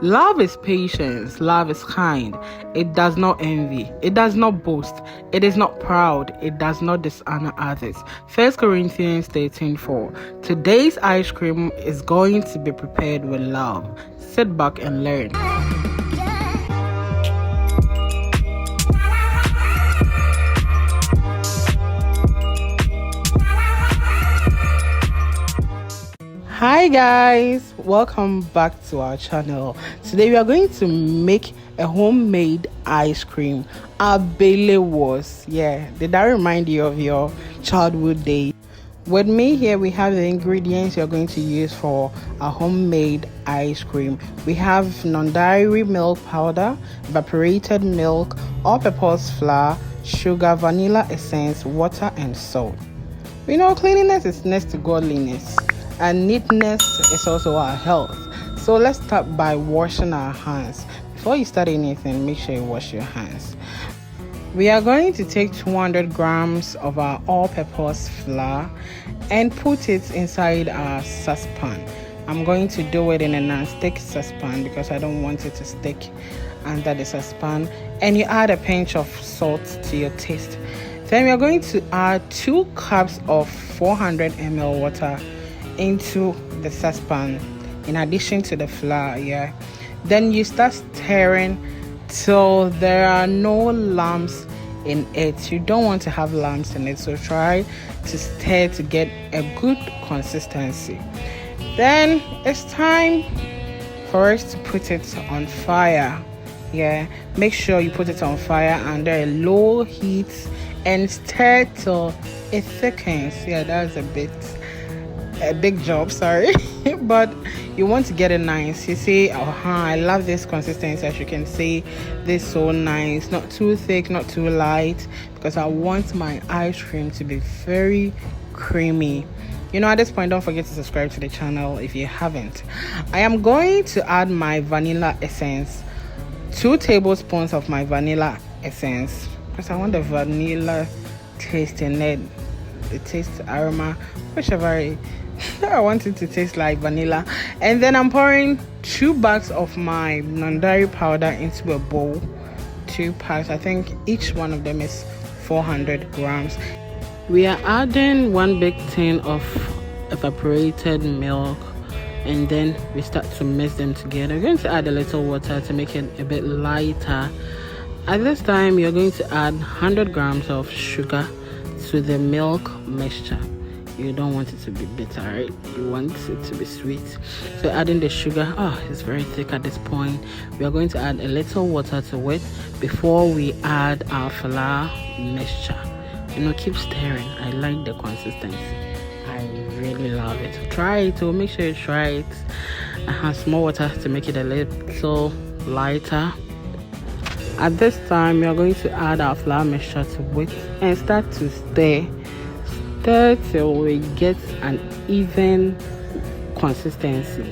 Love is patience, love is kind, it does not envy, it does not boast, it is not proud, it does not dishonor others. 1 Corinthians 13:4. Today's ice cream is going to be prepared with love. Sit back and learn. Hi guys, welcome back to our channel. Today we are going to make a homemade ice cream. Abele was. Did that remind you of your childhood days? With me here we have the ingredients you're going to use for a homemade ice cream. We have non-dairy milk powder, evaporated milk, all-purpose flour, sugar, vanilla essence, water and salt. We know cleanliness is next to godliness, and neatness is also our health. So let's start by washing our hands. Before you start anything, make sure you wash your hands. We are going to take 200 grams of our all-purpose flour and put it inside our saucepan. I'm going to do it in a non-stick saucepan because I don't want it to stick under the saucepan. And you add a pinch of salt to your taste. Then we are going to add 2 cups of 400 ml water into the saucepan in addition to the flour. Then you start stirring till there are no lumps in it. You don't want to have lumps in it, so try to stir to get a good consistency. Then it's time for us to put it on fire. Make sure you put it on fire under a low heat and stir till it thickens. That's a big job, sorry. But you want to get it nice. You see, I love this consistency. As you can see, this is so nice, not too thick, not too light, because I want my ice cream to be very creamy. At this point, don't forget to subscribe to the channel if you haven't. I am going to add my vanilla essence, 2 tablespoons of my vanilla essence, because I want the vanilla taste in it, the taste, aroma, whichever I want it to taste like vanilla. And then I'm pouring 2 bags of my non-dairy powder into a bowl. 2 packs, I think each one of them is 400 grams. We are adding 1 big tin of evaporated milk, and then we start to mix them together. We're going to add a little water to make it a bit lighter. At this time, you're going to add 100 grams of sugar to the milk mixture. You don't want it to be bitter, right? You want it to be sweet. So adding the sugar, it's very thick at this point. We are going to add a little water to it before we add our flour mixture. Keep stirring. I like the consistency. I really love it. Try it. Make sure you try it. Add small water to make it a little lighter. At this time, we are going to add our flour mixture to it and start to stir till we get an even consistency.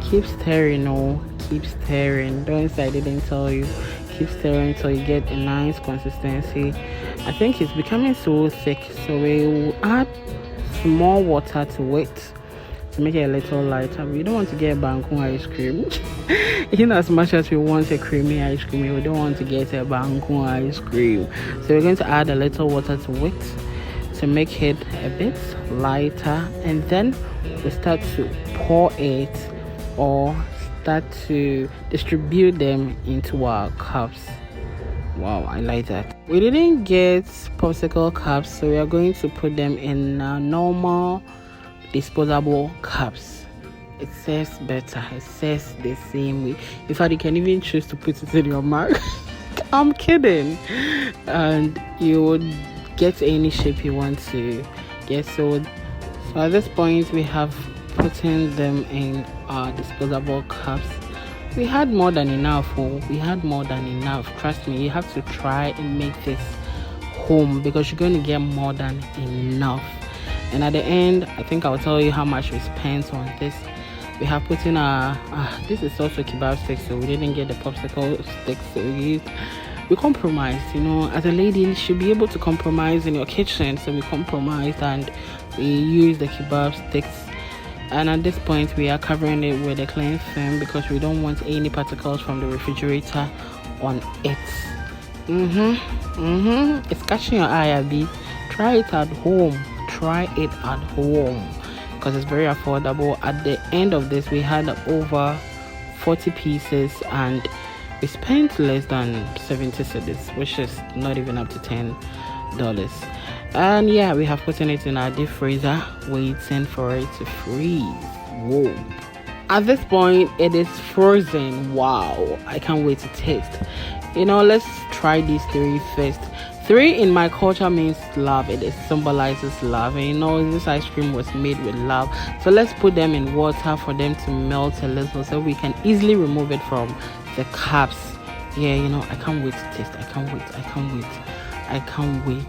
Keep stirring. Keep stirring. Don't say I didn't tell you. Keep stirring till you get a nice consistency. I think it's becoming so thick, so we will add small water to it to make it a little lighter. We don't want to get banku ice cream. As much as we want a creamy ice cream, we don't want to get a banku ice cream. So we're going to add a little water to it to make it a bit lighter, and then we start to pour it or start to distribute them into our cups. Wow, I like that. We didn't get popsicle cups, so we are going to put them in normal disposable cups. It says better. It says the same way. In fact, you can even choose to put it in your mouth. I'm kidding. And you would get any shape you want to get. So at this point, we have putting them in our disposable cups. We had more than enough. We had more than enough. Trust me, you have to try and make this home because you're going to get more than enough. And at the end, I think I'll tell you how much we spent on this. We have put in this is also kebab sticks, so we didn't get the popsicle sticks, so we compromised. As a lady, you should be able to compromise in your kitchen, so we compromised and we used the kebab sticks And at this point we are covering it with a cling film because we don't want any particles from the refrigerator on it. It's catching your eye, Abby. Try it at home. Because it's very affordable. At the end of this, we had over 40 pieces and we spent less than 70 cedis, which is not even up to $10. And yeah, we have put it in our deep freezer, waiting for it to freeze. Whoa. At this point, it is frozen. Wow, I can't wait to taste. Let's try these 3 first. 3 in my culture means love. It symbolizes love. And this ice cream was made with love. So let's put them in water for them to melt a little so we can easily remove it from the cups. Yeah, I can't wait to taste. I can't wait.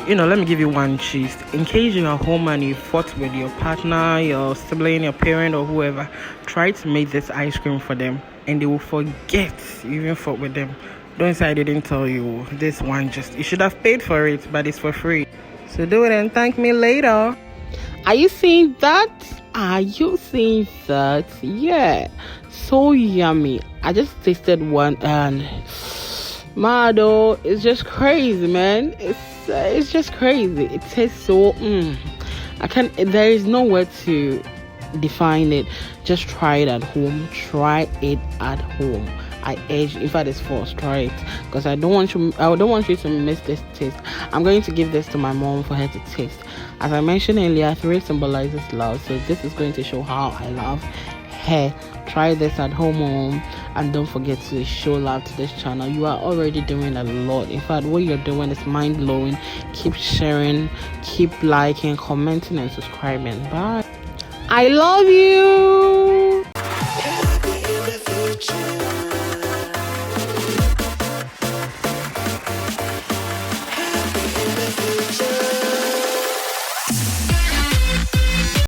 Let me give you one gist. In case you're at home and you fought with your partner, your sibling, your parent, or whoever, try to make this ice cream for them and they will forget you even fought with them. Don't say I didn't tell you. This one you should have paid for it, but it's for free. So do it and thank me later. Are you seeing that? Yeah. So yummy. I just tasted one and Mado, it's just crazy, man. It's just crazy. It tastes so there is no word to define it. Just try it at home. I urge, in fact it's forced, try it, because I don't want you to miss this taste. I'm going to give this to my mom for her to taste. As I mentioned earlier, 3 symbolizes love, so this is going to show how I love her. Try this at home, and don't forget to show love to this channel. You are already doing a lot. In fact, what you're doing is mind-blowing. Keep sharing, keep liking, commenting, and subscribing. Bye. I love you.